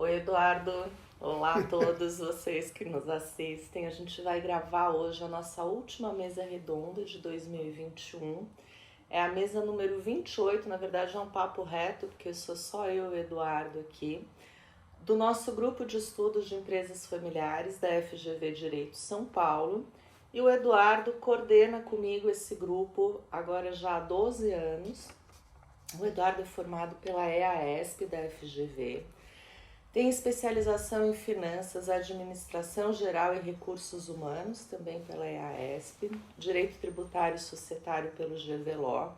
Oi, Eduardo. Olá a todos vocês que nos assistem. A gente vai gravar hoje a nossa última mesa redonda de 2021. É a mesa número 28, na verdade é um papo reto, porque sou só eu e o Eduardo aqui, do nosso grupo de estudos de empresas familiares da FGV Direito São Paulo. E o Eduardo coordena comigo esse grupo agora já há 12 anos. O Eduardo é formado pela EASP da FGV. Tem especialização em finanças, administração geral e recursos humanos, também pela EASP, direito tributário e societário pelo GVLO.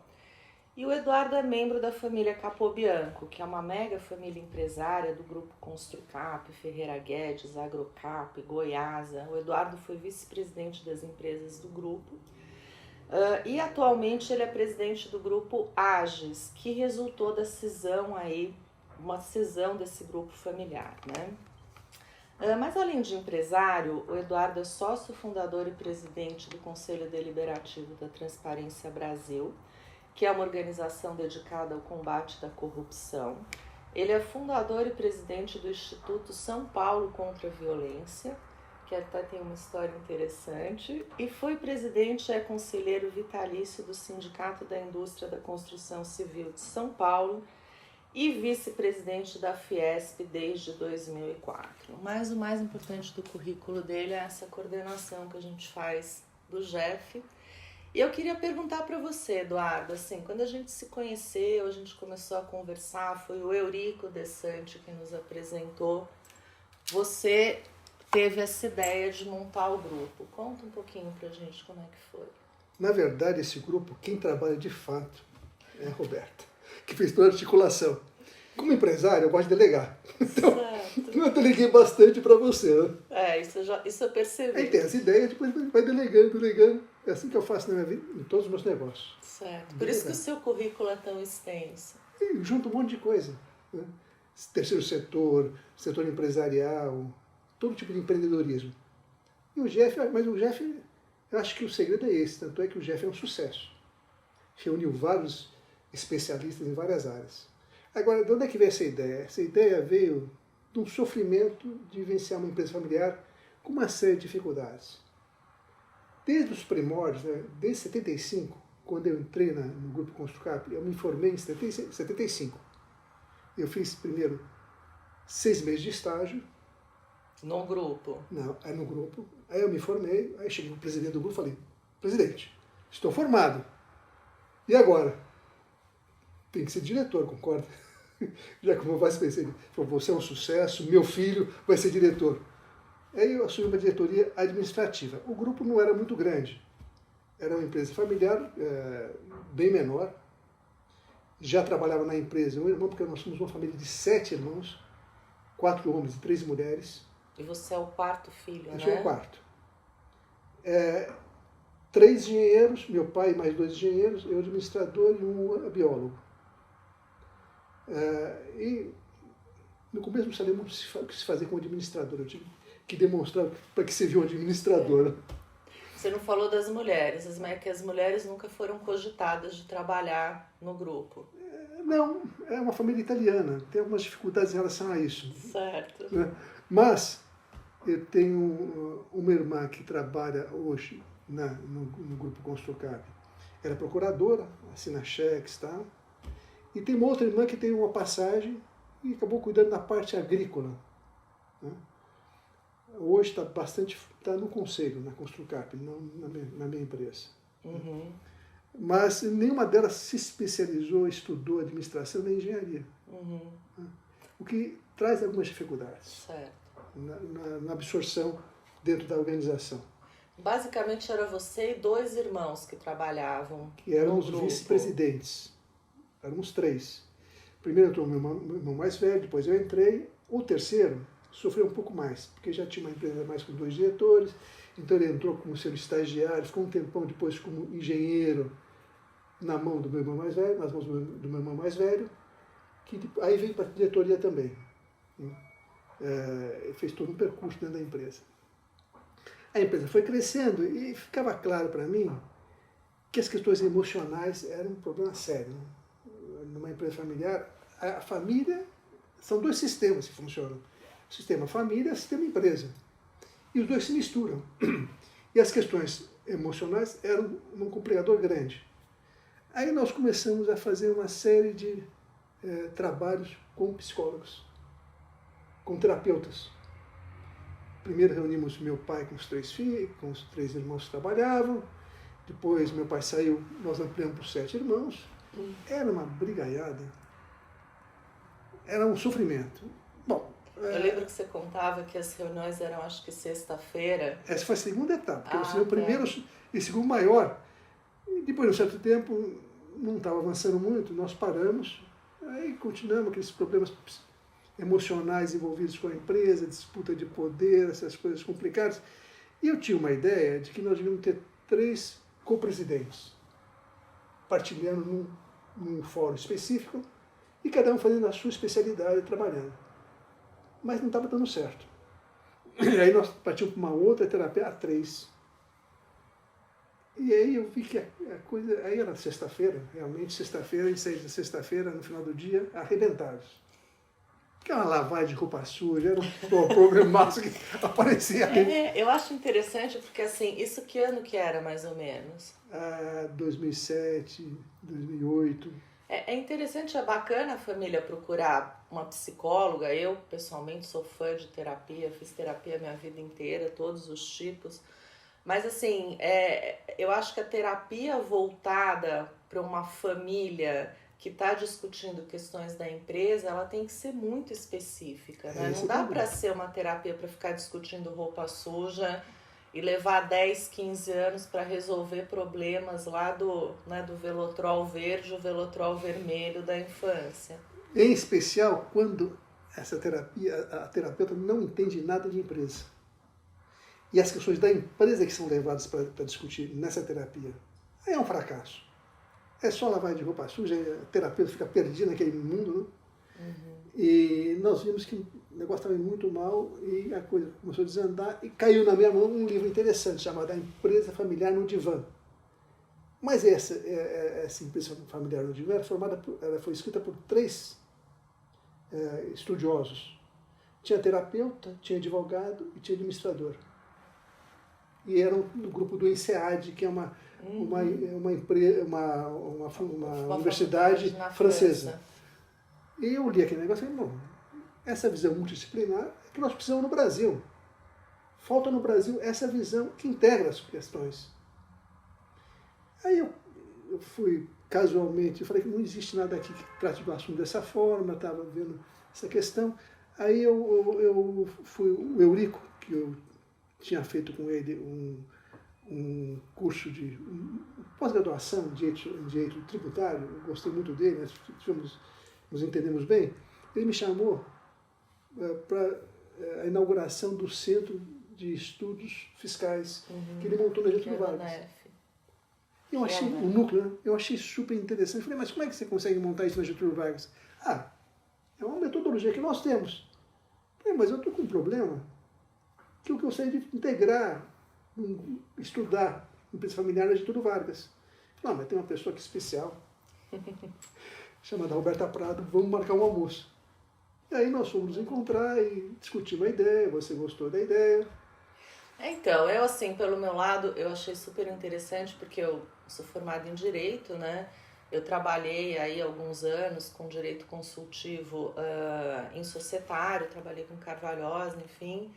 E o Eduardo é membro da família Capobianco, que é uma mega família empresária do grupo Construcap, Ferreira Guedes, Agrocap, Goiasa. O Eduardo foi vice-presidente das empresas do grupo. E atualmente ele é presidente do grupo AGES, que resultou da cisão aí, uma cisão desse grupo familiar, né? Mas além de empresário, o Eduardo é sócio fundador e presidente do Conselho Deliberativo da Transparência Brasil, que é uma organização dedicada ao combate da corrupção. Ele é fundador e presidente do Instituto São Paulo contra a Violência, que até tem uma história interessante, e foi presidente e conselheiro vitalício do Sindicato da Indústria da Construção Civil de São Paulo e vice-presidente da Fiesp desde 2004. Mas o mais importante do currículo dele é essa coordenação que a gente faz do GEF. E eu queria perguntar para você, Eduardo, assim, quando a gente se conheceu, a gente começou a conversar, foi o Eurico Desante que nos apresentou. Você teve essa ideia de montar o grupo. Conta um pouquinho pra gente como é que foi. Na verdade, esse grupo, quem trabalha de fato é a Roberta, que fez toda a articulação. Como empresário, eu gosto de delegar. Então, eu deleguei bastante para você. Né? Isso eu percebi. Aí tem as ideias, depois vai delegando. É assim que eu faço na minha vida, em todos os meus negócios. Certo. Por isso que o seu currículo é tão extenso. E junto um monte de coisa. Né? Terceiro setor empresarial, todo tipo de empreendedorismo. E o Jeff, mas o Jeff, eu acho que o segredo é esse, tanto é que o Jeff é um sucesso. Reuniu vários especialistas em várias áreas. Agora, de onde é que veio essa ideia? Essa ideia veio de um sofrimento de vivenciar uma empresa familiar com uma série de dificuldades. Desde os primórdios, né, desde 75, quando eu entrei no Grupo Construcap, eu me formei em 75. Eu fiz primeiro 6 meses de estágio. No grupo? Não, é no grupo. Aí eu me formei, aí cheguei no presidente do grupo e falei, presidente, estou formado. E agora? Tem que ser diretor, concorda? Já como eu vice-presidente, você é um sucesso, meu filho vai ser diretor. Aí eu assumi uma diretoria administrativa. O grupo não era muito grande. Era uma empresa familiar, bem menor. Já trabalhava na empresa um irmão, porque nós somos uma família de 7 irmãos, 4 homens e 3 mulheres. E você é o quarto filho, né? Eu sou o quarto. 3 engenheiros, meu pai e mais 2 engenheiros, eu administrador e um biólogo. E no começo não sabia muito o que se fazer como administrador. Eu tive que demonstrar para que servia um administrador. Você não falou das mulheres, que as mulheres nunca foram cogitadas de trabalhar no grupo. Não, é uma família italiana, tem algumas dificuldades em relação a isso. Certo. Né? Mas eu tenho uma irmã que trabalha hoje no Grupo Construcap. Ela é procuradora, assina cheques e tal. E tem uma outra irmã que tem uma passagem e acabou cuidando da parte agrícola. Né? Hoje está no conselho, na Construcap, não na minha empresa. Uhum. Mas nenhuma delas se especializou, estudou administração nem engenharia. Uhum. O que traz algumas dificuldades na absorção dentro da organização. Basicamente era você e 2 irmãos que trabalhavam que éramos no grupo. Vice-presidentes. Éramos 3. Primeiro entrou meu irmão mais velho, depois eu entrei. O terceiro sofreu um pouco mais, porque já tinha uma empresa mais com 2 diretores, então ele entrou como seu estagiário, ficou um tempão depois como engenheiro na mão do meu irmão mais velho, nas mãos do meu irmão mais velho, que aí veio para a diretoria também. Fez todo um percurso dentro da empresa. A empresa foi crescendo e ficava claro para mim que as questões emocionais eram um problema sério. Numa empresa familiar, a família são 2 sistemas que funcionam. sistema família, sistema empresa. E os dois se misturam. E as questões emocionais eram um complicador grande. Aí nós começamos a fazer uma série de trabalhos com psicólogos, com terapeutas. Primeiro reunimos meu pai com os 3 filhos, com os 3 irmãos que trabalhavam. Depois meu pai saiu, nós ampliamos por 7 irmãos. Era uma brigaiada. Era um sofrimento. Bom, eu lembro que você contava que as reuniões eram, acho que sexta-feira. Essa foi a segunda etapa, porque você o primeiro e segundo maior. E depois de um certo tempo, não estava avançando muito, nós paramos, aí continuamos aqueles problemas emocionais envolvidos com a empresa, disputa de poder, essas coisas complicadas. E eu tinha uma ideia de que nós devíamos ter 3 co-presidentes, partilhando num fórum específico, e cada um fazendo a sua especialidade, trabalhando. Mas não estava dando certo. E aí nós partimos para uma outra terapia a 3. E aí eu vi que a coisa... Aí era sexta-feira, realmente sexta-feira, e saí de sexta-feira, no final do dia, arrebentados. Que era uma lavagem de roupa suja, era um problemaço que aparecia ali. Eu acho interessante porque, assim, isso que ano que era, mais ou menos? 2007, 2008... É interessante, é bacana a família procurar uma psicóloga. Eu, pessoalmente, sou fã de terapia, fiz terapia a minha vida inteira, todos os tipos. Mas, assim, eu acho que a terapia voltada para uma família que está discutindo questões da empresa, ela tem que ser muito específica, né? Não dá para ser uma terapia para ficar discutindo roupa suja e levar 10, 15 anos para resolver problemas lá do Velotrol verde ou Velotrol vermelho da infância. Em especial quando essa terapia, a terapeuta não entende nada de empresa. E as questões da empresa que são levadas para discutir nessa terapia, aí é um fracasso. É só lavagem de roupa suja, a terapeuta fica perdida naquele mundo, né? Uhum. E nós vimos que o negócio estava indo muito mal e a coisa começou a desandar e caiu na minha mão um livro interessante chamado A Empresa Familiar no Divã. Mas essa empresa familiar no divã ela foi escrita por 3 estudiosos. Tinha terapeuta, tinha advogado e tinha administrador. E eram do grupo do INSEAD, que é uma universidade francesa. E eu li aquele negócio e falei, não, essa visão multidisciplinar é que nós precisamos no Brasil. Falta no Brasil essa visão que integra as questões. Aí eu fui casualmente, eu falei que não existe nada aqui que trate do assunto dessa forma, estava vendo essa questão. Aí eu fui, o Eurico, que eu tinha feito com ele um curso de pós-graduação em direito tributário, eu gostei muito dele, nos entendemos bem, ele me chamou para a inauguração do Centro de Estudos Fiscais que ele montou na Getúlio Vargas. Eu achei o núcleo, né? Eu achei super interessante. Eu falei, mas como é que você consegue montar isso na Getúlio Vargas? É uma metodologia que nós temos. Eu falei, mas eu estou com um problema que eu gostaria de integrar, estudar empresa familiar na Getúlio Vargas. Não, mas tem uma pessoa aqui especial, chamada Roberta Prado, vamos marcar um almoço. E aí nós fomos nos encontrar e discutimos a ideia, você gostou da ideia. Então, eu assim, pelo meu lado, eu achei super interessante, porque eu sou formada em Direito, né? Eu trabalhei aí alguns anos com Direito Consultivo em societário, trabalhei com Carvalhosa, enfim.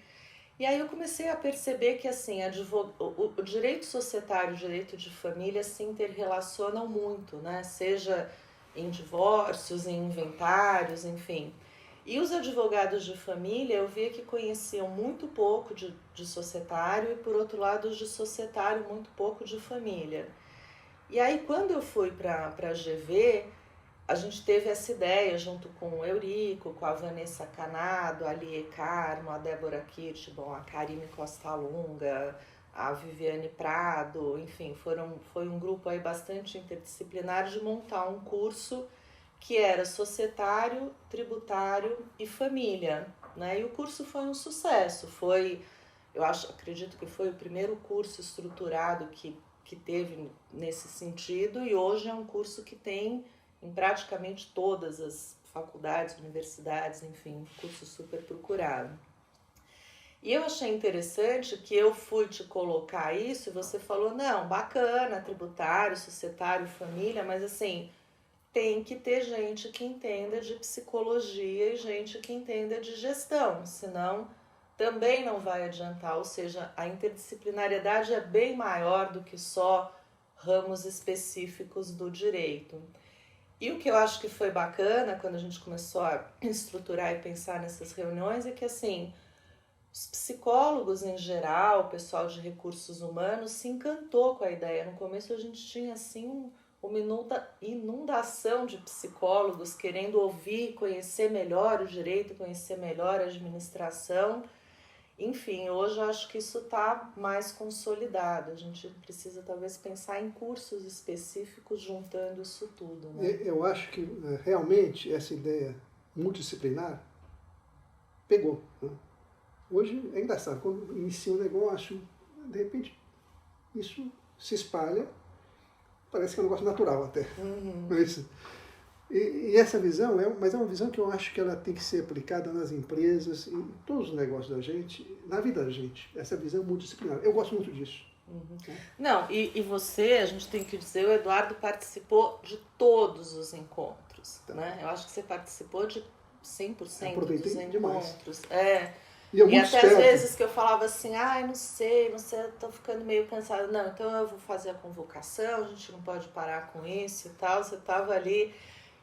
E aí eu comecei a perceber que assim, o direito societário e o direito de família se interrelacionam muito, né? Seja em divórcios, em inventários, enfim. E os advogados de família eu via que conheciam muito pouco de societário e, por outro lado, os de societário muito pouco de família. E aí, quando eu fui para a GV, a gente teve essa ideia junto com o Eurico, com a Vanessa Canado, a Lie Carmo, a Débora Kirchbon, a Karine Costa Lunga, a Viviane Prado, enfim, foi um grupo aí bastante interdisciplinar de montar um curso que era societário, tributário e família, né? E o curso foi um sucesso, acredito que foi o primeiro curso estruturado que teve nesse sentido, e hoje é um curso que tem em praticamente todas as faculdades, universidades, enfim, curso super procurado. E eu achei interessante que eu fui te colocar isso e você falou, não, bacana, tributário, societário, família, mas assim, tem que ter gente que entenda de psicologia e gente que entenda de gestão, senão também não vai adiantar, ou seja, a interdisciplinariedade é bem maior do que só ramos específicos do direito. E o que eu acho que foi bacana quando a gente começou a estruturar e pensar nessas reuniões é que, assim, os psicólogos em geral, o pessoal de recursos humanos se encantou com a ideia. No começo a gente tinha, assim, uma inundação de psicólogos querendo ouvir, conhecer melhor o direito, conhecer melhor a administração. Enfim, hoje eu acho que isso está mais consolidado. A gente precisa talvez pensar em cursos específicos juntando isso tudo, né? Eu acho que realmente essa ideia multidisciplinar pegou, né? Hoje é engraçado, quando inicia um negócio, de repente isso se espalha, parece que é um negócio natural até. Mas, e essa visão, mas é uma visão que eu acho que ela tem que ser aplicada nas empresas, em todos os negócios da gente, na vida da gente, essa visão multidisciplinar. Eu gosto muito disso. Não, e você, a gente tem que dizer, o Eduardo participou de todos os encontros, né? Eu acho que você participou de 100% Aproveitei dos demais. encontros. E até às vezes que eu falava assim, não sei, eu tô ficando meio cansada. Não, então eu vou fazer a convocação, a gente não pode parar com isso e tal. Você estava ali.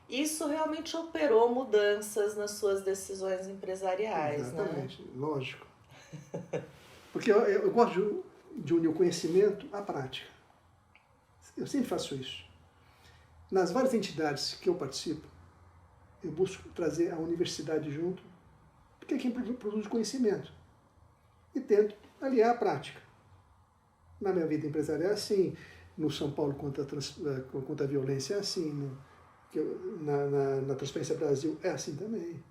Isso realmente operou mudanças nas suas decisões empresariais, Exatamente, né? lógico. Porque eu gosto de unir o conhecimento à prática. Eu sempre faço isso. Nas várias entidades que eu participo, eu busco trazer a universidade junto, porque é quem produz conhecimento. E tento aliar a prática. Na minha vida empresarial é assim, no São Paulo contra a violência é assim, na Transparência Brasil é assim também.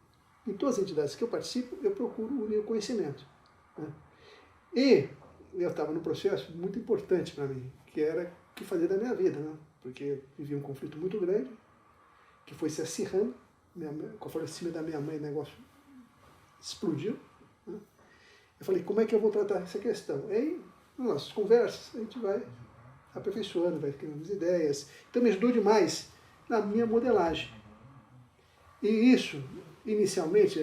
Em todas as entidades que eu participo, eu procuro unir o conhecimento, né? E eu estava num processo muito importante para mim, que era o que fazer da minha vida, né? Porque eu vivi um conflito muito grande, que foi se acirrando, com o falecimento da minha mãe o negócio explodiu, né? Eu falei, como é que eu vou tratar essa questão? E aí, nas nossas conversas, a gente vai aperfeiçoando, vai criando as ideias. Então me ajudou demais na minha modelagem. E isso, inicialmente,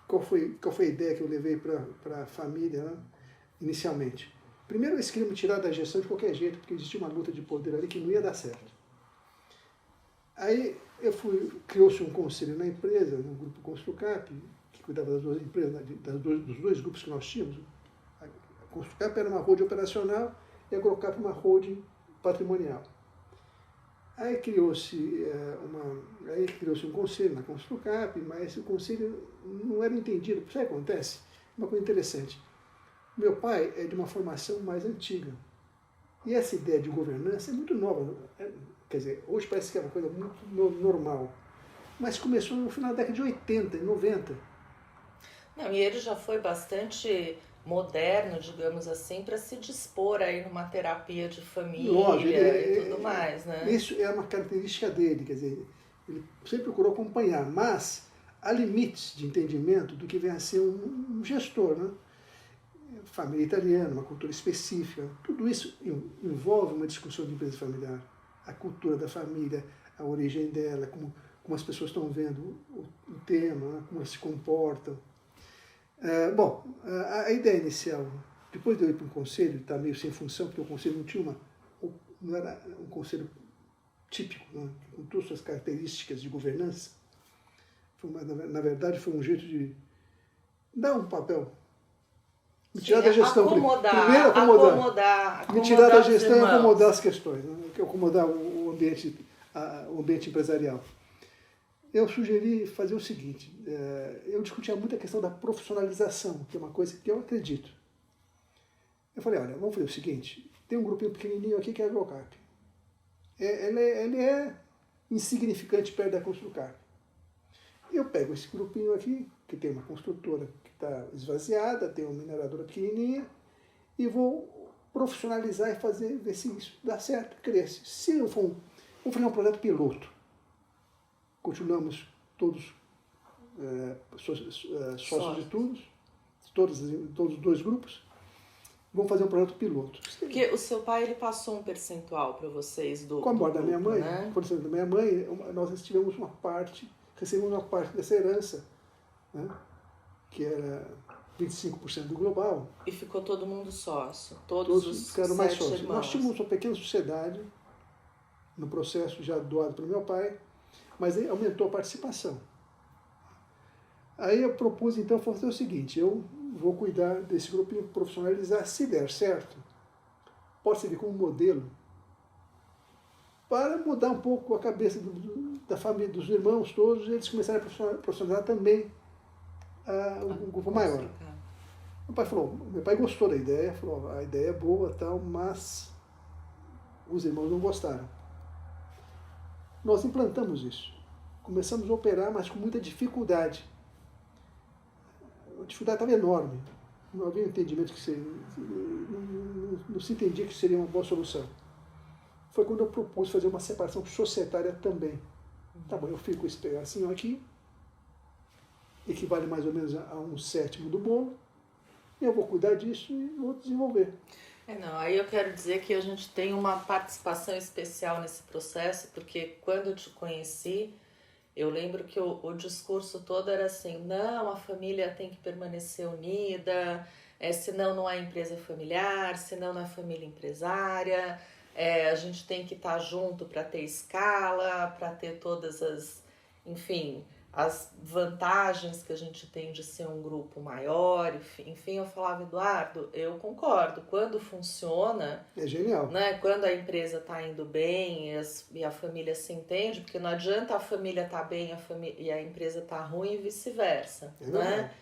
qual foi a ideia que eu levei para a família, né? Inicialmente? Primeiro, eles queriam me tirar da gestão de qualquer jeito, porque existia uma luta de poder ali que não ia dar certo. Aí criou-se um conselho na empresa, no grupo Construcap, que cuidava das duas empresas, dos dois grupos que nós tínhamos. A Construcap era uma holding operacional e a Agrocap uma holding patrimonial. Aí criou-se um conselho na Construcap, mas o conselho não era entendido. Sabe o que acontece? Uma coisa interessante. Meu pai é de uma formação mais antiga. E essa ideia de governança é muito nova. Quer dizer, hoje parece que é uma coisa muito normal. Mas começou no final da década de 80 e 90. Não, e ele já foi bastante moderno, digamos assim, para se dispor aí numa terapia de família. Lógico, e tudo mais, né? Isso é uma característica dele, quer dizer, ele sempre procurou acompanhar, mas há limites de entendimento do que vem a ser um gestor, né? Família italiana, uma cultura específica, tudo isso envolve uma discussão de empresa familiar, a cultura da família, a origem dela, como as pessoas estão vendo o tema, né? Como elas se comportam. A ideia inicial, depois de eu ir para um conselho, está meio sem função, porque o conselho não era um conselho típico, né? Com todas as suas características de governança. Na verdade, foi um jeito de dar um papel. Me tirar da gestão. Primeiro acomodar. Me tirar da gestão e acomodar as questões, né? Acomodar o ambiente empresarial. Eu sugeri fazer o seguinte, eu discutia muito a questão da profissionalização, que é uma coisa que eu acredito. Eu falei, olha, vamos fazer o seguinte, tem um grupinho pequenininho aqui que é a Agrocap. Ele é insignificante perto da Construcap. Eu pego esse grupinho aqui, que tem uma construtora que está esvaziada, tem uma mineradora pequenininha, e vou profissionalizar e ver se isso dá certo, cresce. Se eu for vamos fazer um projeto piloto. Continuamos todos sócios de todos os dois grupos. Vamos fazer um projeto piloto. Porque o seu pai ele passou um percentual para vocês do. Com a morte da minha mãe, né? por exemplo, da minha mãe, nós recebemos uma parte dessa herança, né? Que era 25% do global. E ficou todo mundo sócio? Todos os ficaram mais 7 sócios. irmãos. Nós tínhamos uma pequena sociedade no processo já doado pelo meu pai, mas aí aumentou a participação. Aí eu propus, então, fazer o seguinte, eu vou cuidar desse grupinho, profissionalizar, se der certo, pode servir como modelo para mudar um pouco a cabeça da família, dos irmãos todos, e eles começarem a profissionalizar também um grupo maior. Meu pai gostou da ideia, falou, a ideia é boa, tal, mas os irmãos não gostaram. Nós implantamos isso. Começamos a operar, mas com muita dificuldade. A dificuldade estava enorme. Não havia entendimento não se entendia que seria uma boa solução. Foi quando eu propus fazer uma separação societária também. Tá bom, eu fico com esse pedacinho aqui, equivale mais ou menos a 1/7 do bolo, e eu vou cuidar disso e vou desenvolver. Aí eu quero dizer que a gente tem uma participação especial nesse processo, porque quando eu te conheci, eu lembro que o discurso todo era assim, não, a família tem que permanecer unida, senão não é empresa familiar, senão não é família empresária, a gente tem que estar junto para ter escala, para ter todas as vantagens que a gente tem de ser um grupo maior, enfim, eu falava, Eduardo, eu concordo, quando funciona, é genial, né, quando a empresa está indo bem e a família se entende, porque não adianta a família estar bem e a empresa estar ruim e vice-versa, né?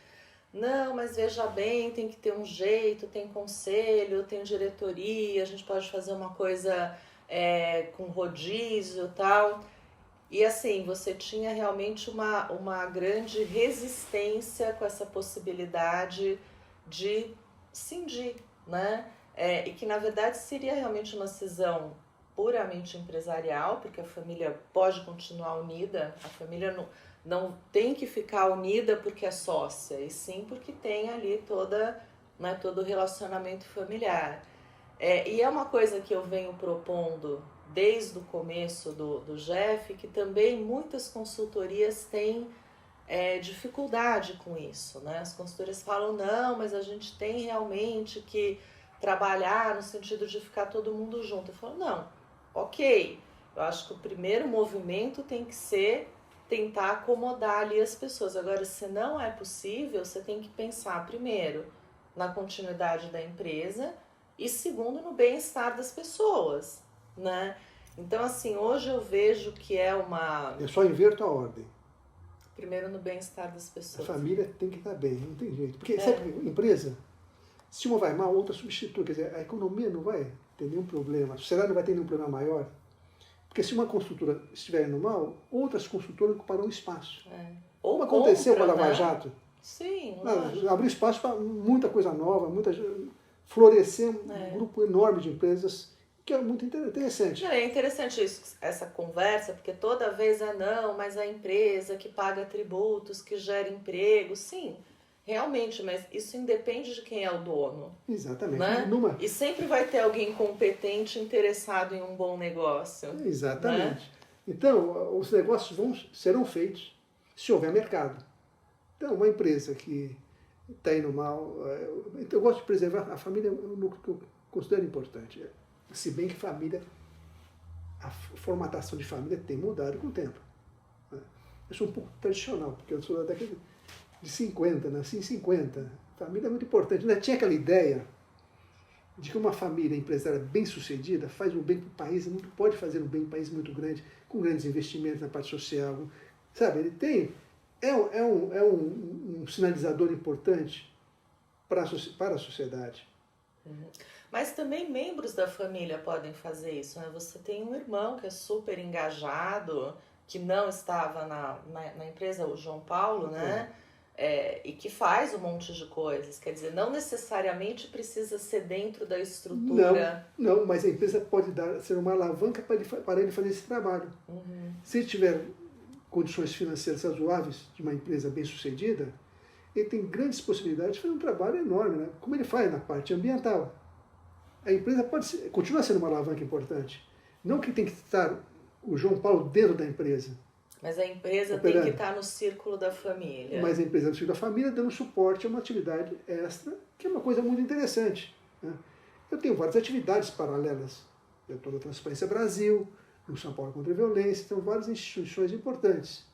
Não, mas veja bem, tem que ter um jeito, tem conselho, tem diretoria, a gente pode fazer uma coisa com rodízio e tal. E assim, você tinha realmente uma grande resistência com essa possibilidade de cindir, né? E que na verdade seria realmente uma cisão puramente empresarial, porque a família pode continuar unida, a família não tem que ficar unida porque é sócia, e sim porque tem ali todo o relacionamento familiar. E é uma coisa que eu venho propondo desde o começo do GEF, que também muitas consultorias têm dificuldade com isso, né? As consultorias falam, não, mas a gente tem realmente que trabalhar no sentido de ficar todo mundo junto. Eu falo, não, ok, eu acho que o primeiro movimento tem que ser tentar acomodar ali as pessoas. Agora, se não é possível, você tem que pensar primeiro na continuidade da empresa e segundo no bem-estar das pessoas, né? Então, assim, hoje eu vejo que Eu só inverto a ordem. Primeiro no bem-estar das pessoas. A família tem que estar bem, não tem jeito. Porque, sabe, empresa, se uma vai mal, outra substitui. Quer dizer, a economia não vai ter nenhum problema, a sociedade não vai ter nenhum problema maior. Porque se uma construtora estiver indo mal, outras construtoras ocuparão espaço. Como aconteceu com a Lava Jato. Sim, abriu espaço para muita coisa nova, florescer um grupo enorme de empresas, que é muito interessante. É interessante isso, essa conversa, porque toda vez não, mas a empresa que paga tributos, que gera emprego, sim, realmente, mas isso independe de quem é o dono. Exatamente. Né? E sempre vai ter alguém competente interessado em um bom negócio. Exatamente. Né? Então, os negócios serão feitos se houver mercado. Então, uma empresa que está indo mal, eu gosto de preservar a família, é um núcleo que eu considero importante. Se bem que a formatação de família tem mudado com o tempo. Eu sou um pouco tradicional, porque eu sou da década de 50, nasci em 50. Família é muito importante. Ainda tinha aquela ideia de que uma família empresária bem-sucedida faz um bem para o país, não pode fazer um bem para um país muito grande, com grandes investimentos na parte social. Sabe, ele tem... É um sinalizador importante para a sociedade. Uhum. Mas também membros da família podem fazer isso, né? Você tem um irmão que é super engajado, que não estava na empresa, o João Paulo, né? E que faz um monte de coisas. Quer dizer, não necessariamente precisa ser dentro da estrutura. Não, mas a empresa pode ser uma alavanca para ele fazer esse trabalho. Uhum. Se ele tiver condições financeiras razoáveis de uma empresa bem-sucedida, ele tem grandes possibilidades de fazer um trabalho enorme, né? Como ele faz na parte ambiental. A empresa continua sendo uma alavanca importante. Não que tem que estar o João Paulo dentro da empresa. Mas a empresa operando. Tem que estar no círculo da família. Mas a empresa no círculo da família dando suporte a uma atividade extra, que é uma coisa muito interessante, né? Eu tenho várias atividades paralelas. Eu estou na Transparência Brasil, no São Paulo contra a Violência, então várias instituições importantes.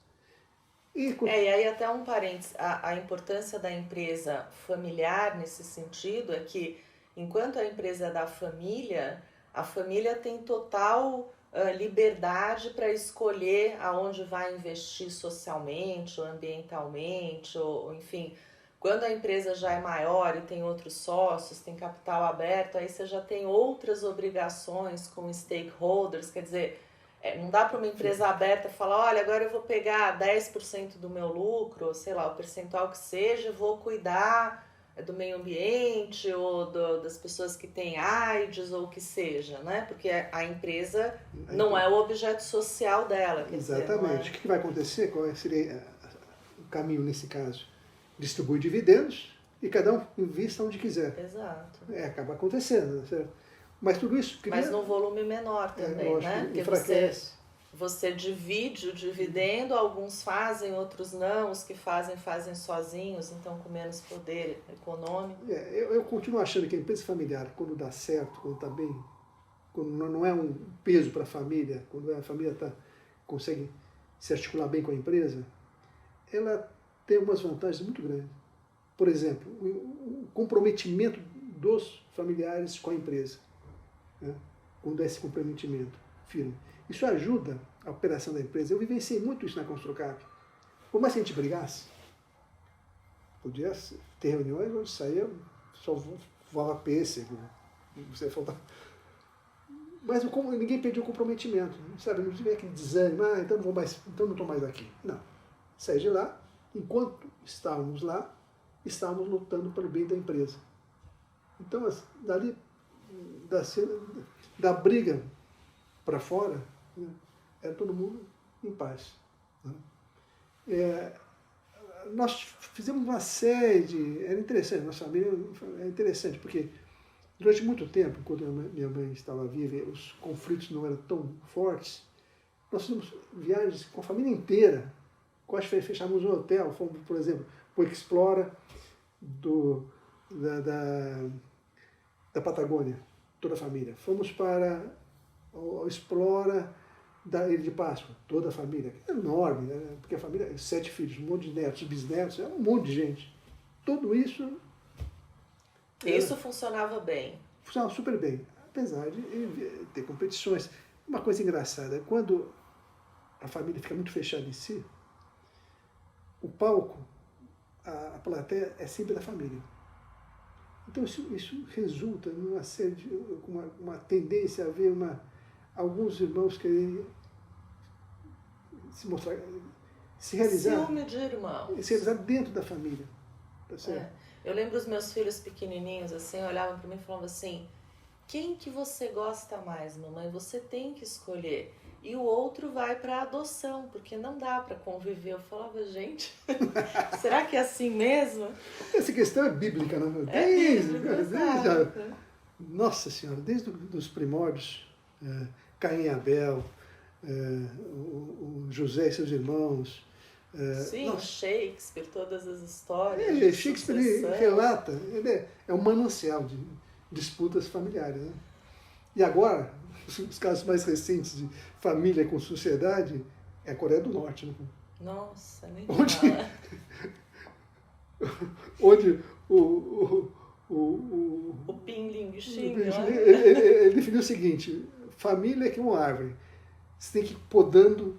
E aí até um parênteses, a importância da empresa familiar nesse sentido é que, enquanto a empresa é da família, a família tem total liberdade para escolher aonde vai investir socialmente ou ambientalmente, ou enfim. Quando a empresa já é maior e tem outros sócios, tem capital aberto, aí você já tem outras obrigações com stakeholders, quer dizer, não dá para uma empresa aberta falar, olha, agora eu vou pegar 10% do meu lucro, ou sei lá, o percentual que seja, vou cuidar do meio ambiente ou das pessoas que têm AIDS ou o que seja, né? Porque a empresa não é o objeto social dela. Exatamente. O que vai acontecer? Qual seria o caminho nesse caso? Distribui dividendos e cada um invista onde quiser. Exato. Acaba acontecendo, certo? Mas tudo isso cria... Mas num volume menor também, né? Porque você divide o dividendo, alguns fazem, outros não, os que fazem sozinhos, então com menos poder econômico. Eu continuo achando que a empresa familiar, quando dá certo, quando está bem, quando não é um peso para a família, quando a família consegue se articular bem com a empresa, ela tem umas vantagens muito grandes. Por exemplo, o comprometimento dos familiares com a empresa, né? Quando é esse comprometimento firme. Isso ajuda a operação da empresa. Eu vivenciei muito isso na Construcap. Por mais que a gente brigasse, podia ter reuniões onde saía, só voava pêssego, você faltava. Mas ninguém pediu comprometimento, sabe? Não tive aquele desânimo, então não estou mais aqui. Não. Saí de lá, enquanto estávamos lá, estávamos lutando pelo bem da empresa. Então, dali, da briga para fora, né, era todo mundo em paz. Né? Nós fizemos uma série de... Era interessante, nossa família é interessante, porque durante muito tempo, quando minha mãe estava viva, os conflitos não eram tão fortes, nós fizemos viagens com a família inteira. Quase fechamos um hotel, fomos, por exemplo, para o Explora da Patagônia, toda a família. Fomos para o Explora da Ilha de Páscoa, toda a família. É enorme, né? Porque a família, 7 filhos, um monte de netos, bisnetos, é um monte de gente. Tudo isso... Isso funcionava bem. Funcionava super bem, apesar de ter competições. Uma coisa engraçada, quando a família fica muito fechada em si, o palco, a plateia é sempre da família. Então isso resulta numa série de uma tendência a ver alguns irmãos quererem se mostrar, se realizar. Ciúme de irmãos. Se realizar dentro da família. Tá certo? Eu lembro os meus filhos pequenininhos, assim, olhavam para mim e falavam assim, quem que você gosta mais, mamãe? Você tem que escolher. E o outro vai para adoção, porque não dá para conviver. Eu falava, gente, será que é assim mesmo? Essa questão é bíblica, não é? Nossa Senhora, desde os primórdios, Caim e Abel, o José e seus irmãos. Sim, Shakespeare, todas as histórias. Shakespeare relata, ele é um manancial de disputas familiares. Né? E agora, os casos mais recentes de família com sociedade é a Coreia do Norte. Né? Nossa, nem onde o Pinling Xing, ele definiu o seguinte, família é que uma árvore. Você tem que ir podando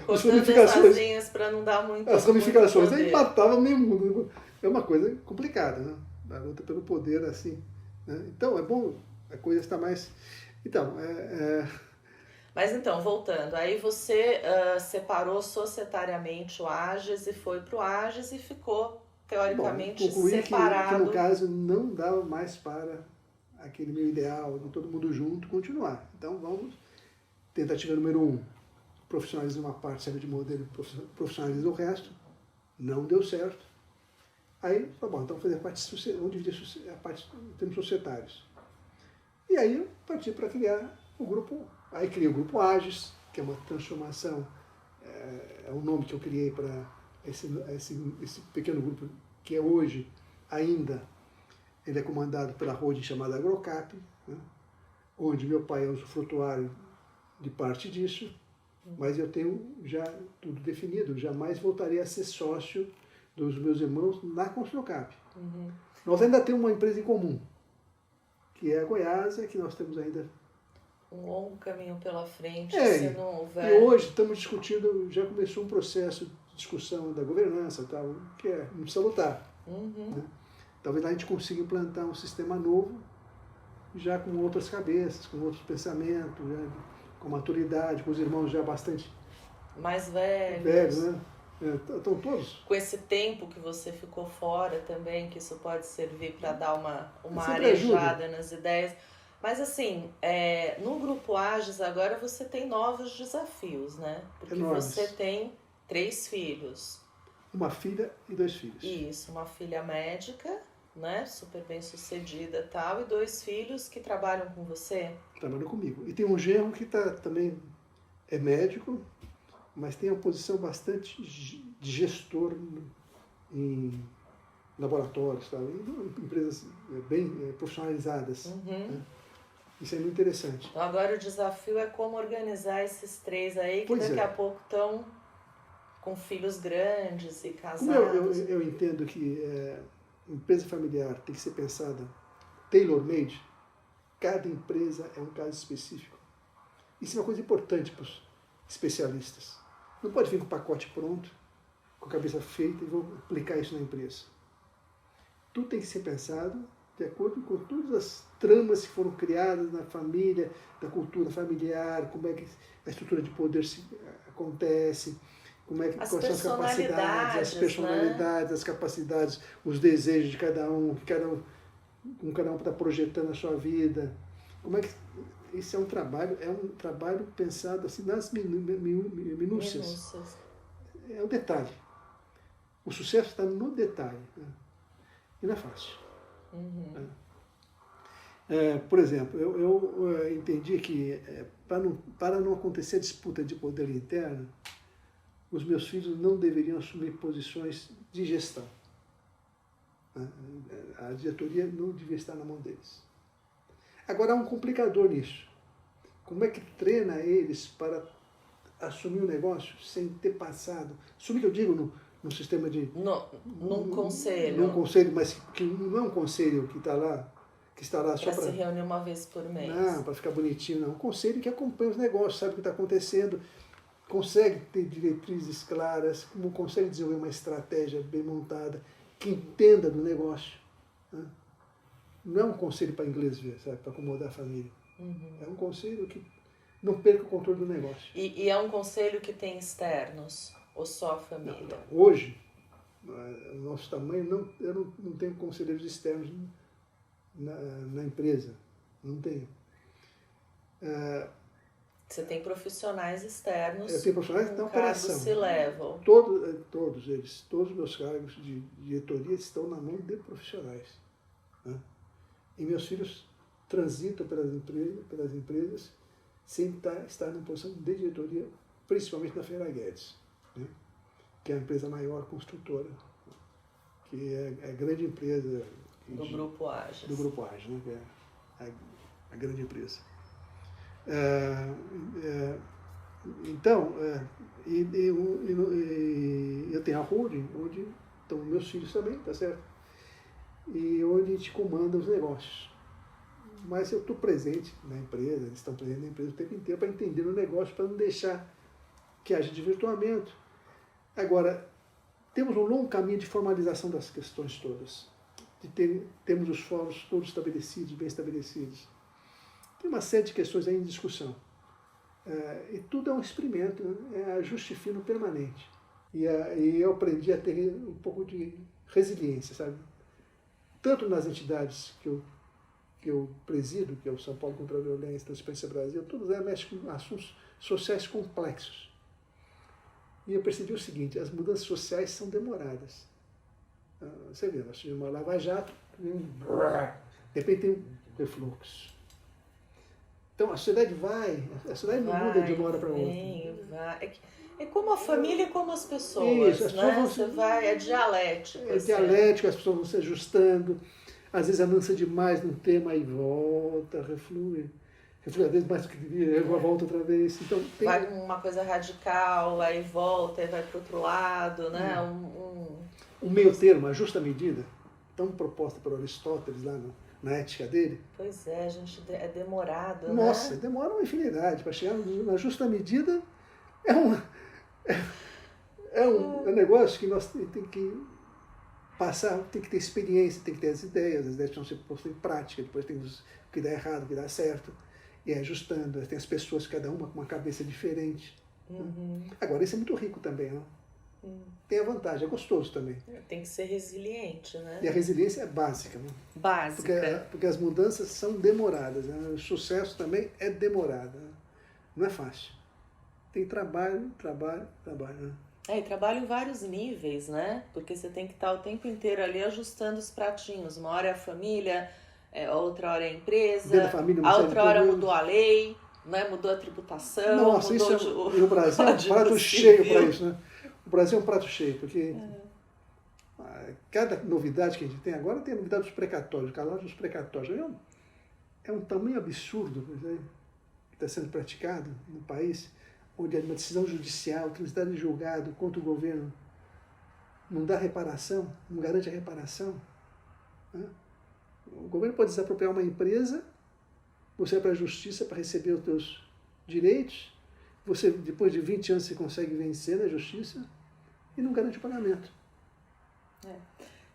as ramificações para não dar muito. As ramificações. Aí matava meio mundo. É uma coisa complicada, né? A luta pelo poder, assim. Né? Então, é bom a coisa estar mais... Então, Mas então, voltando, aí você separou societariamente o AGES e foi para o AGES e ficou, teoricamente, separado. Que no caso não dava mais para aquele meu ideal de todo mundo junto continuar. Então, vamos, tentativa número 1, profissionaliza uma parte, serve de modelo, profissionaliza o resto. Não deu certo. Aí, tá bom, então fazer a parte, vamos dividir a parte em termos societários. E aí eu parti para criar o grupo, aí criei o grupo Agis, que é uma transformação, é um nome que eu criei para esse pequeno grupo, que é hoje ainda, ele é comandado pela holding chamada Agrocap, né, onde meu pai é usufrutuário de parte disso, mas eu tenho já tudo definido, jamais voltarei a ser sócio dos meus irmãos na Construcap. Nós ainda temos uma empresa em comum, que é a Goiasa, que nós temos ainda um longo caminho pela frente, se não houver... E hoje estamos discutindo, já começou um processo de discussão da governança, tal, que é muito salutar. Né? Talvez lá a gente consiga implantar um sistema novo, já com outras cabeças, com outros pensamentos, já, com maturidade, com os irmãos já bastante mais velhos, né? Estão todos. Com esse tempo que você ficou fora também, que isso pode servir para dar uma arejada arejada nas ideias. Mas assim, no Grupo Agis agora você tem novos desafios, né? Porque enormes. Você tem 3 filhos. Uma filha e 2 filhos. Isso, uma filha médica, né? Super bem sucedida e tal, e 2 filhos que trabalham com você. Trabalham comigo. E tem um genro que também é médico, mas tem uma posição bastante de gestor em laboratórios, tá? Em empresas bem profissionalizadas. Né? Isso é muito interessante. Então agora o desafio é como organizar esses 3 aí, que daqui a pouco estão com filhos grandes e casados. Como eu entendo que empresa familiar tem que ser pensada tailor-made, cada empresa é um caso específico. Isso é uma coisa importante para os especialistas. Não pode vir com o pacote pronto, com a cabeça feita e vou aplicar isso na empresa. Tudo tem que ser pensado de acordo com todas as tramas que foram criadas na família, da cultura familiar, como é que a estrutura de poder acontece, quais são as capacidades, as personalidades, né? As capacidades, os desejos de cada um como cada um está projetando a sua vida. Como é que esse é um trabalho pensado assim nas minúcias. É o detalhe. O sucesso está no detalhe. Né? E não é fácil. Por exemplo, eu entendi que para não acontecer disputa de poder interno, os meus filhos não deveriam assumir posições de gestão. A diretoria não devia estar na mão deles. Agora há um complicador nisso. Como é que treina eles para assumir o negócio sem ter passado? Assumir, que eu digo, no sistema de... Num conselho. Num conselho, mas que não é um conselho que está lá só para... se reunir uma vez por mês. Não, para ficar bonitinho, não. Um conselho que acompanha os negócios, sabe o que está acontecendo, consegue ter diretrizes claras, consegue desenvolver uma estratégia bem montada, que entenda do negócio. Né? Não é um conselho para inglês ver, sabe, para acomodar a família. É um conselho que não perca o controle do negócio. E é um conselho que tem externos, ou só a família? Não. Hoje, o nosso tamanho, eu não tenho conselheiros externos na empresa. Não tenho. Você tem profissionais externos. Eu tenho profissionais da operação. Se levam. Todos eles, todos os meus cargos de diretoria estão na mão de profissionais. Né? E meus filhos transitam pelas empresas sem estar numa posição de diretoria, principalmente na Ferreira Guedes, né? Que é a empresa maior construtora, que é a grande empresa do Grupo Agis. Do Grupo Agis, né? Que é a grande empresa. Então, eu tenho a holding, onde estão meus filhos também, tá certo? E onde a gente comanda os negócios. Mas eu estou presente na empresa, eles estão presentes na empresa o tempo inteiro para entender o negócio, para não deixar que haja desvirtuamento. Agora, temos um longo caminho de formalização das questões todas. Temos os fóruns todos estabelecidos, bem estabelecidos. Tem uma série de questões aí em discussão. E tudo é um experimento, né? É ajuste fino permanente. E eu aprendi a ter um pouco de resiliência, sabe? Tanto nas entidades que eu presido, que é o São Paulo contra a Violência, Transparência Brasil, todas elas mexem com assuntos sociais complexos. E eu percebi o seguinte, as mudanças sociais são demoradas. Você vê, nós tivemos uma Lava Jato, de repente tem um refluxo. Então a sociedade a sociedade não muda de uma hora para outra. Vai. É como a família e como as pessoas, Isso, as né? pessoas É dialético. É dialético, as pessoas vão se ajustando, às vezes avança demais num tema e volta, reflui às vezes mais do que devia, volta outra vez. Então, vai uma coisa radical, aí volta, aí vai para o outro lado, né? Um meio termo, a justa medida, tão proposta por Aristóteles lá na ética dele. Pois é, gente, é demorado, Nossa, né? demora uma infinidade. Para chegar na justa medida é um negócio que nós tem que passar, tem que ter experiência, tem que ter as ideias precisam ser postas em prática, depois tem o que dá errado, o que dá certo, e ajustando. Tem as pessoas, cada uma com uma cabeça diferente. Uhum. Agora, isso é muito rico também, né? Tem a vantagem, é gostoso também. Tem que ser resiliente, né? E a resiliência é básica, né? Básica. Porque as mudanças são demoradas, né? O sucesso também é demorado, né? Não é fácil. Tem trabalho, né? E trabalho em vários níveis, né? Porque você tem que estar o tempo inteiro ali ajustando os pratinhos. Uma hora é a família, outra hora é a empresa, a outra hora mudou a lei, né? Mudou a tributação. Nossa, mudou isso e o Brasil é um prato cheio para isso, né? O Brasil é um prato cheio, porque cada novidade que a gente tem agora tem a novidade dos precatórios, o calote dos precatórios. É um tamanho absurdo que está sendo praticado no país, onde uma decisão judicial, transitada em julgado contra o governo, não dá reparação, não garante a reparação. Né? O governo pode desapropriar uma empresa, você vai para a justiça para receber os seus direitos, você, depois de 20 anos, você consegue vencer na justiça e não garante o pagamento.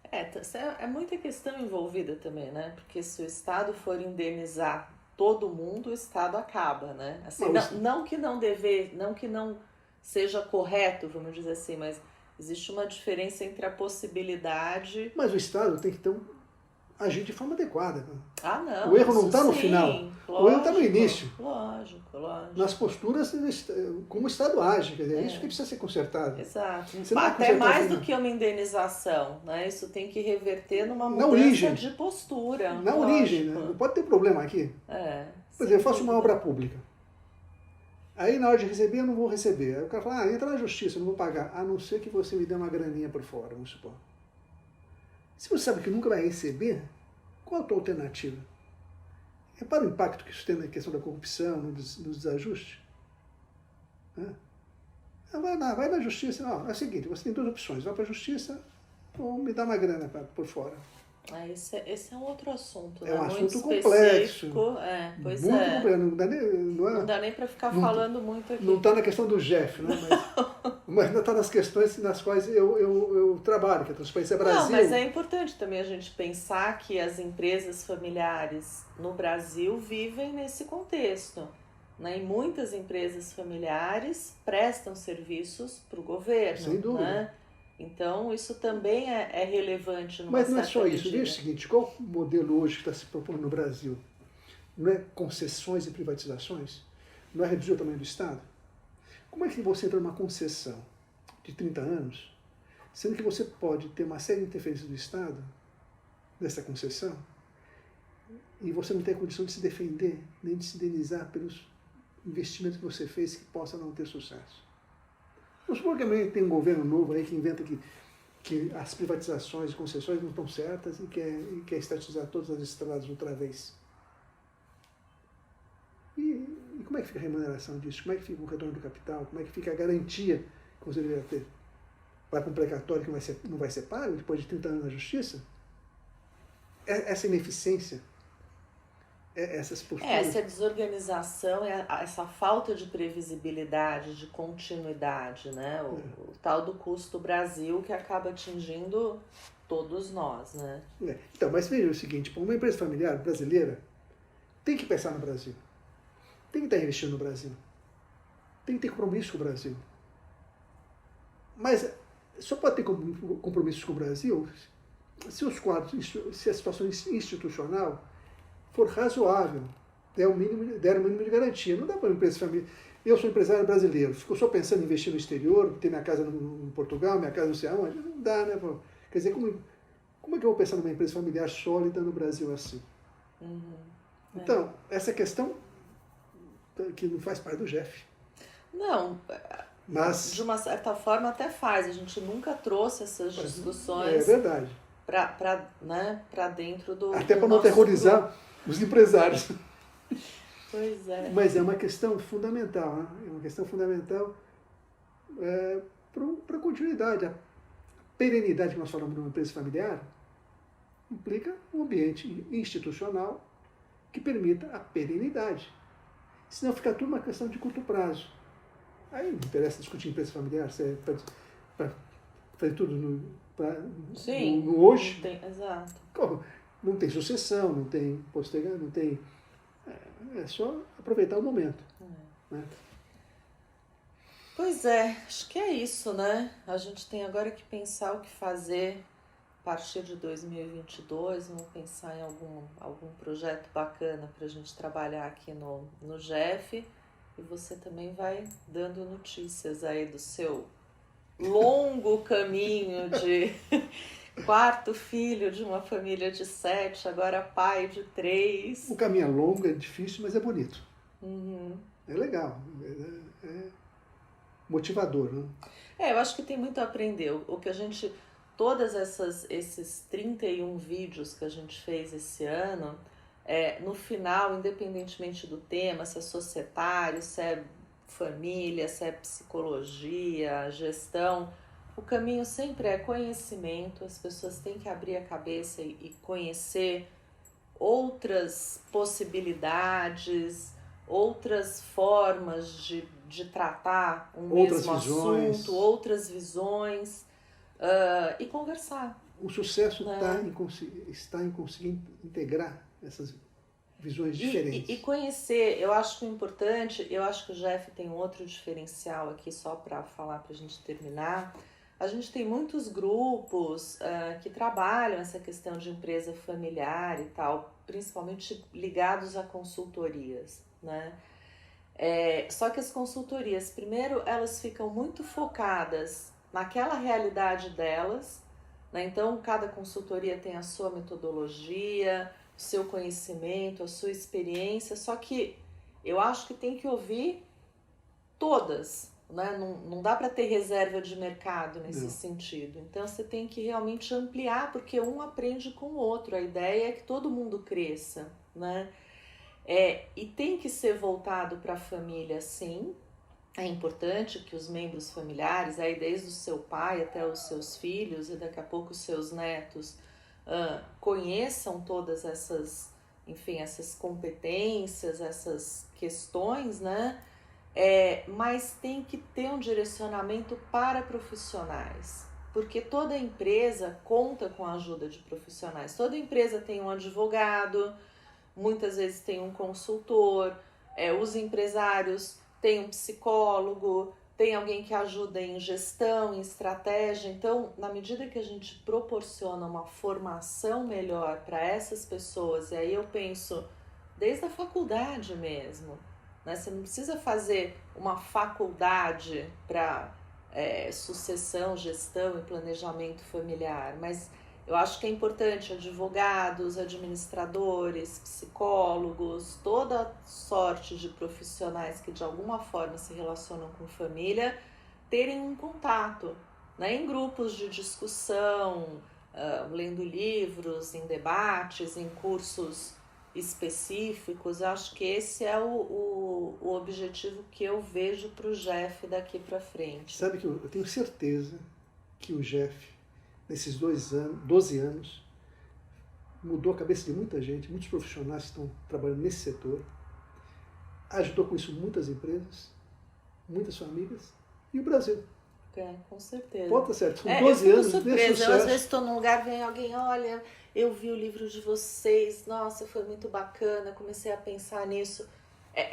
É muita questão envolvida também, né? Porque se o Estado for indenizar todo mundo, o Estado acaba, né? Assim, não que não seja correto, vamos dizer assim, mas existe uma diferença entre a possibilidade... Mas o Estado tem que agir de forma adequada. Não. O erro não está no final. Lógico, o erro está no início. Lógico. Nas posturas, como o Estado age. Quer dizer, é isso que precisa ser consertado. Exato. Até mais do que uma indenização. Né? Isso tem que reverter numa mudança de postura. Na origem. Né? Não pode ter problema aqui. Por exemplo, eu faço uma obra pública. Aí, na hora de receber, eu não vou receber. Aí o cara fala, entra na justiça, eu não vou pagar. A não ser que você me dê uma graninha por fora, vamos supor. Se você sabe que nunca vai receber, qual a tua alternativa? Repara o impacto que isso tem na questão da corrupção, nos desajustes. Vai na justiça. É o seguinte, você tem duas opções. Vai para a justiça ou me dá uma grana por fora. Esse é um outro assunto, né? É um assunto muito complexo. Pois muito é. complexo. Não dá nem para ficar falando muito aqui. Não está na questão do Jeff, né? Mas ainda está nas questões nas quais eu trabalho, que é a Transparência Brasil. Não, mas é importante também a gente pensar que as empresas familiares no Brasil vivem nesse contexto. Né? E muitas empresas familiares prestam serviços para o governo. Sem dúvida. Né? Então, isso também é relevante numa Mas não é só medida. isso. Veja o seguinte, qual o modelo hoje que está se propondo no Brasil? Não é concessões e privatizações? Não é reduzir o tamanho do Estado? Como é que você entra numa concessão de 30 anos, sendo que você pode ter uma série de interferências do Estado nessa concessão, e você não tem a condição de se defender, nem de se indenizar pelos investimentos que você fez que possa não ter sucesso? Vamos supor que também tem um governo novo aí que inventa que as privatizações e concessões não estão certas e quer estatizar todas as estradas outra vez. E como é que fica a remuneração disso? Como é que fica o retorno do capital? Como é que fica a garantia que você deveria ter? Vai para um precatório que não vai ser pago depois de 30 anos na justiça? Essa ineficiência, essas posturas... Essa desorganização, essa falta de previsibilidade, de continuidade, né? O tal do custo Brasil que acaba atingindo todos nós, né? Então, mas veja o seguinte, para uma empresa familiar brasileira, tem que pensar no Brasil. Tem que estar investindo no Brasil. Tem que ter compromisso com o Brasil. Mas só pode ter compromissos com o Brasil se a situação institucional for razoável, der o mínimo de garantia. Não dá para uma empresa familiar. eu sou empresário brasileiro, fico só pensando em investir no exterior, ter minha casa no Portugal, minha casa não sei aonde, não dá, né? Pô? Quer dizer, como é que eu vou pensar numa empresa familiar sólida no Brasil assim? Então, essa questão que não faz parte do GEF. Não, Mas, de uma certa forma até faz. A gente nunca trouxe essas discussões é verdade. para dentro do Até do para não nosso aterrorizar grupo. os empresários. Pois é. Mas é uma questão fundamental, né? É uma questão fundamental para a continuidade. A perenidade que nós falamos de uma empresa familiar implica um ambiente institucional que permita a perenidade. Senão fica tudo uma questão de curto prazo. Aí não interessa discutir empresa familiar, você para fazer tudo no hoje. Não tem, exato. Não tem sucessão, não tem postergação, não tem. É só aproveitar o momento. Né? Pois é, acho que é isso, né? A gente tem agora que pensar o que fazer a partir de 2022. Vamos pensar em algum projeto bacana para a gente trabalhar aqui no GEF. E você também vai dando notícias aí do seu longo caminho de quarto filho de uma família de 7, agora pai de 3. O caminho é longo, é difícil, mas é bonito. É legal, é motivador. Né? Eu acho que tem muito a aprender. O que a gente, esses 31 vídeos que a gente fez esse ano, no final, independentemente do tema, se é societário, se é família, se é psicologia, gestão, o caminho sempre é conhecimento. As pessoas têm que abrir a cabeça e conhecer outras possibilidades, outras formas de tratar um mesmo assunto, outras visões, e conversar. O sucesso está em conseguir integrar essas visões diferentes. E conhecer, eu acho que o importante, eu acho que o GEF tem um outro diferencial aqui, só para falar, para a gente terminar. A gente tem muitos grupos que trabalham essa questão de empresa familiar e tal, principalmente ligados a consultorias, né? Só que as consultorias, primeiro, elas ficam muito focadas naquela realidade delas, né? Então, cada consultoria tem a sua metodologia, o seu conhecimento, a sua experiência, só que eu acho que tem que ouvir todas, né? Não dá para ter reserva de mercado nesse sentido. Então, você tem que realmente ampliar, porque um aprende com o outro. A ideia é que todo mundo cresça, né? E tem que ser voltado para a família, sim. É importante que os membros familiares, aí desde o seu pai até os seus filhos e daqui a pouco os seus netos, conheçam todas essas competências, essas questões, né? Mas tem que ter um direcionamento para profissionais, porque toda empresa conta com a ajuda de profissionais. Toda empresa tem um advogado, muitas vezes tem um consultor, os empresários têm um psicólogo, tem alguém que ajuda em gestão, em estratégia. Então, na medida que a gente proporciona uma formação melhor para essas pessoas, e aí eu penso desde a faculdade mesmo, né? Você não precisa fazer uma faculdade para sucessão, gestão e planejamento familiar, mas eu acho que é importante advogados, administradores, psicólogos, toda sorte de profissionais que de alguma forma se relacionam com família, terem um contato, né, em grupos de discussão, lendo livros, em debates, em cursos específicos. Eu acho que esse é o objetivo que eu vejo para o GEF daqui para frente. Sabe que eu tenho certeza que o GEF, nesses 12 anos, mudou a cabeça de muita gente, muitos profissionais que estão trabalhando nesse setor, ajudou com isso muitas empresas, muitas famílias e o Brasil. Com certeza. Pode estar certo, são 12 anos de sucesso. Eu às vezes estou num lugar, vem alguém, olha, eu vi o livro de vocês, nossa, foi muito bacana, comecei a pensar nisso.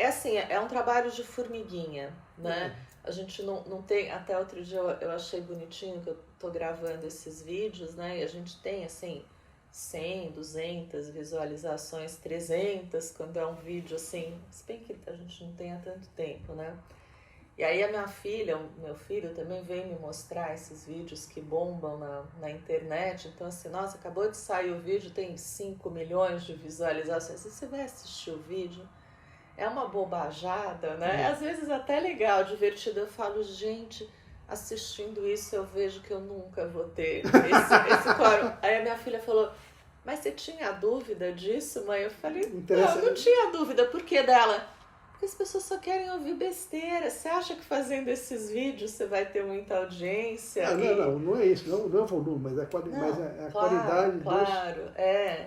Assim, é um trabalho de formiguinha, né? A gente não tem, até outro dia eu achei bonitinho que eu tô gravando esses vídeos, né? E a gente tem, assim, 100, 200 visualizações, 300, quando é um vídeo, assim, se bem que a gente não tem há tanto tempo, né? E aí a minha filha, o meu filho também veio me mostrar esses vídeos que bombam na internet. Então assim, nossa, acabou de sair o vídeo, tem 5 milhões de visualizações. E você vai assistir o vídeo, é uma bobajada, né? Às vezes até legal, divertido. Eu falo, gente, assistindo isso eu vejo que eu nunca vou ter esse quórum. Aí a minha filha falou, mas você tinha dúvida disso, mãe? Eu falei, não tinha dúvida. Por que dela? Porque as pessoas só querem ouvir besteira. Você acha que fazendo esses vídeos você vai ter muita audiência? Não é isso. Não é o volume, mas é a qualidade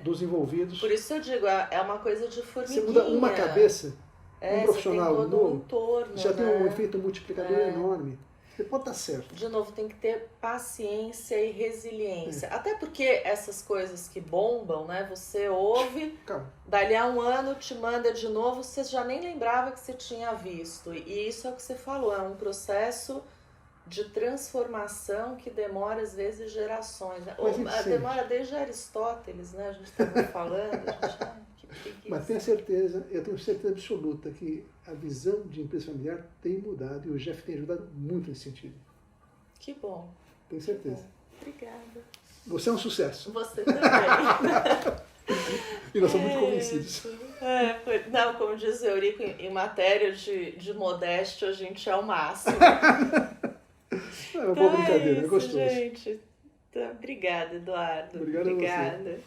dos envolvidos. Por isso eu digo, é uma coisa de formiguinha. Você muda uma cabeça, um profissional você tem todo novo, um entorno, já tem um efeito multiplicador enorme. Você pode estar certo. De novo, tem que ter paciência e resiliência. Até porque essas coisas que bombam, né? Você ouve, dali a um ano te manda de novo, você já nem lembrava que você tinha visto. E isso é o que você falou, é um processo de transformação que demora às vezes gerações. Né? Demora desde Aristóteles, né? A gente estava falando, que preguiça. Mas tenha certeza, eu tenho certeza absoluta que a visão de empresa familiar tem mudado e o Jeff tem ajudado muito nesse sentido. Que bom. Tenho certeza. Obrigada. Você é um sucesso. Você também. E nós somos muito convencidos. Não, como diz o Eurico, em matéria de modéstia, a gente é o máximo. É uma boa brincadeira, é gostoso. Gente. Então, obrigada, Eduardo. Obrigada a você.